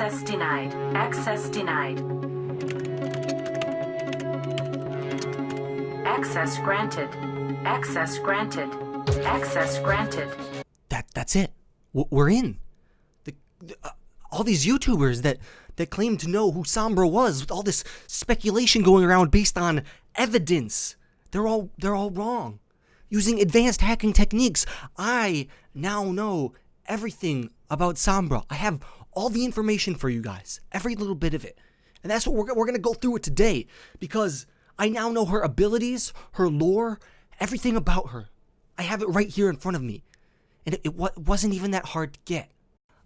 Access denied. Access denied. Access granted. Access granted. Access granted. That's it. We're in. All these YouTubers that claim to know who Sombra was, with all this speculation going around based on evidence, they're all wrong. Using advanced hacking techniques, I now know everything about Sombra. I have all the information for you guys, every little bit of it. And that's what we're going to go through it today, because I now know her abilities, her lore, everything about her. I have it right here in front of me. And it wasn't even that hard to get.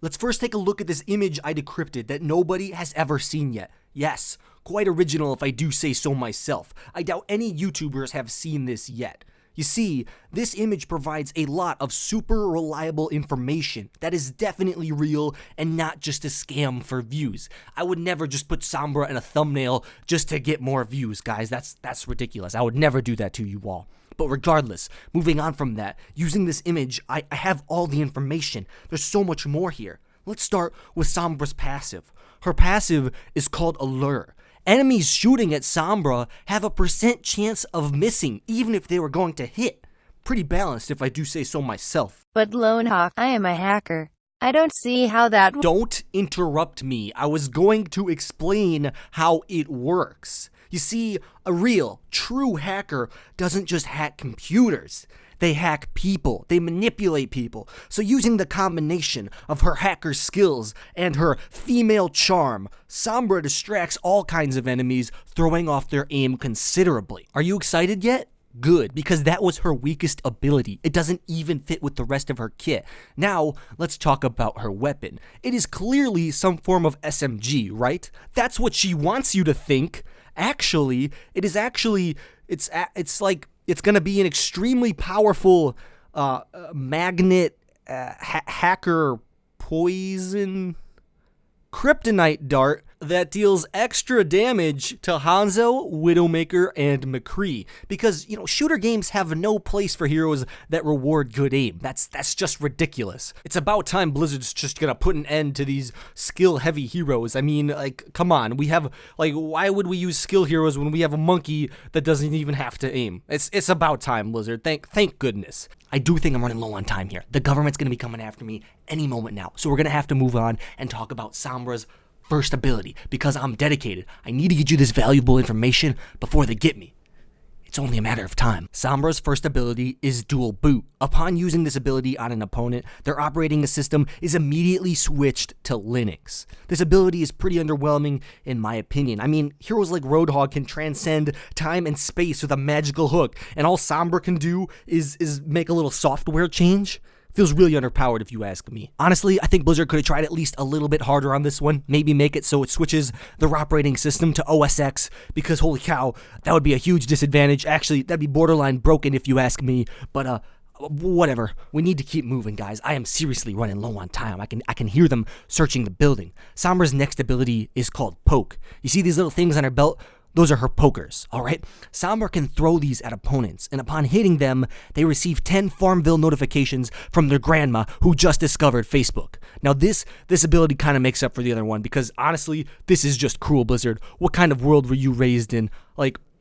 Let's first take a look at this image I decrypted that nobody has ever seen yet. Yes, quite original if I do say so myself. I doubt any YouTubers have seen this yet. You see, this image provides a lot of super reliable information that is definitely real and not just a scam for views. I would never just put Sombra in a thumbnail just to get more views, guys. That's ridiculous. I would never do that to you all. But regardless, moving on from that, using this image, I have all the information. There's so much more here. Let's start with Sombra's passive. Her passive is called Allure. Enemies shooting at Sombra have a % chance of missing, even if they were going to hit. Pretty balanced if I do say so myself. But Lone Hawk, I am a hacker. I don't see how that... Don't interrupt me. I was going to explain how it works. You see, a real, true hacker doesn't just hack computers. They hack people. They manipulate people. So using the combination of her hacker skills and her female charm, Sombra distracts all kinds of enemies, throwing off their aim considerably. Are you excited yet? Good, because that was her weakest ability. It doesn't even fit with the rest of her kit. Now, let's talk about her weapon. It is clearly some form of SMG, right? That's what she wants you to think. Actually, it's like it's gonna be an extremely powerful magnet hacker poison kryptonite dart that deals extra damage to Hanzo, Widowmaker, and McCree. Because, shooter games have no place for heroes that reward good aim. That's just ridiculous. It's about time Blizzard's just gonna put an end to these skill-heavy heroes. I mean, come on. We have, why would we use skill heroes when we have a monkey that doesn't even have to aim? It's about time, Blizzard. Thank goodness. I do think I'm running low on time here. The government's gonna be coming after me any moment now. So we're gonna have to move on and talk about Sombra's first ability, because I'm dedicated. I need to get you this valuable information before they get me. It's only a matter of time. Sombra's first ability is Dual Boot. Upon using this ability on an opponent, their operating system is immediately switched to Linux. This ability is pretty underwhelming in my opinion. I mean, heroes like Roadhog can transcend time and space with a magical hook, and all Sombra can do is make a little software change. Feels really underpowered if you ask me. Honestly, I think Blizzard could have tried at least a little bit harder on this one. Maybe make it so it switches their operating system to OS X, because holy cow, that would be a huge disadvantage. Actually, that'd be borderline broken if you ask me, but whatever. We need to keep moving, guys. I am seriously running low on time. I can hear them searching the building. Sombra's next ability is called Poke. You see these little things on her belt? Those are her pokers, alright? Sombra can throw these at opponents, and upon hitting them, they receive 10 Farmville notifications from their grandma who just discovered Facebook. Now this ability kind of makes up for the other one, because honestly, this is just cruel, Blizzard. What kind of world were you raised in?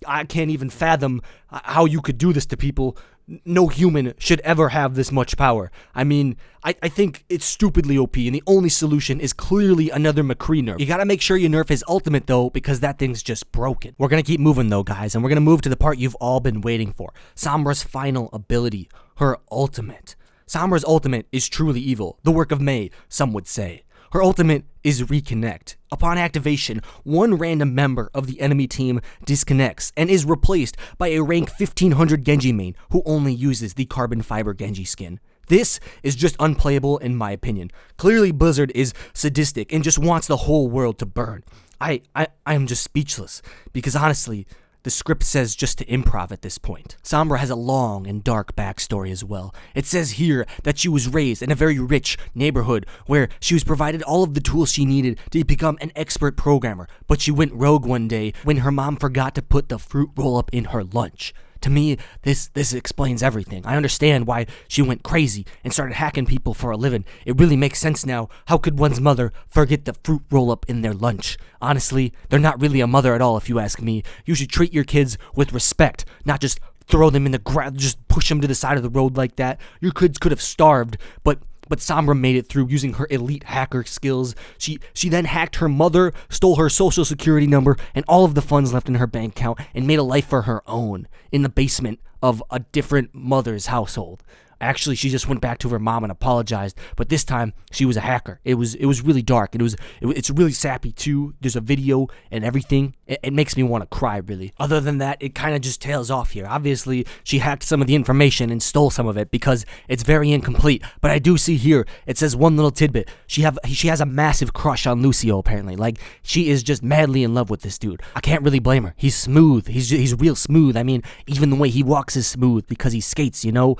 I can't even fathom how you could do this to people. No human should ever have this much power. I mean, I think it's stupidly OP, and the only solution is clearly another McCree nerf. You gotta make sure you nerf his ultimate, though, because that thing's just broken. We're gonna keep moving, though, guys, and we're gonna move to the part you've all been waiting for. Sombra's final ability, her ultimate. Sombra's ultimate is truly evil, the work of May, some would say. Her ultimate is Reconnect. Upon activation, one random member of the enemy team disconnects and is replaced by a rank 1500 Genji main who only uses the carbon fiber Genji skin. This is just unplayable in my opinion. Clearly Blizzard is sadistic and just wants the whole world to burn. I am just speechless, because honestly, the script says just to improv at this point. Sombra has a long and dark backstory as well. It says here that she was raised in a very rich neighborhood where she was provided all of the tools she needed to become an expert programmer, but she went rogue one day when her mom forgot to put the fruit roll-up in her lunch. To me, this explains everything. I understand why she went crazy and started hacking people for a living. It really makes sense now. How could one's mother forget the fruit roll-up in their lunch? Honestly, they're not really a mother at all, if you ask me. You should treat your kids with respect, not just throw them in the ground, just push them to the side of the road like that. Your kids could have starved, but Sombra made it through using her elite hacker skills. She then hacked her mother, stole her social security number and all of the funds left in her bank account, and made a life for her own in the basement of a different mother's household. Actually, she just went back to her mom and apologized, but this time she was a hacker. It was really dark, and it's really sappy too. There's a video and everything. It makes me want to cry, really. Other than that, it kind of just tails off here. Obviously, she hacked some of the information and stole some of it because it's very incomplete. But I do see here it says one little tidbit. She has a massive crush on Lucio, apparently. Like, she is just madly in love with this dude. I can't really blame her. He's smooth. He's real smooth. I mean, even the way he walks is smooth because he skates, you know.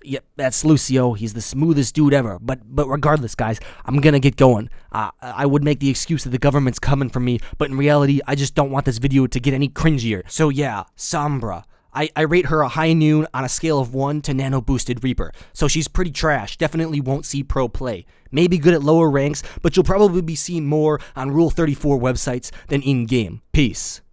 Yep, that's Lucio. He's the smoothest dude ever. But regardless, guys, I'm gonna get going. I would make the excuse that the government's coming for me, but in reality, I just don't want this video to get any cringier. So yeah, Sombra. I rate her a high noon on a scale of 1 to nano boosted Reaper. So she's pretty trash. Definitely won't see pro play. Maybe good at lower ranks, but you'll probably be seen more on Rule 34 websites than in game. Peace.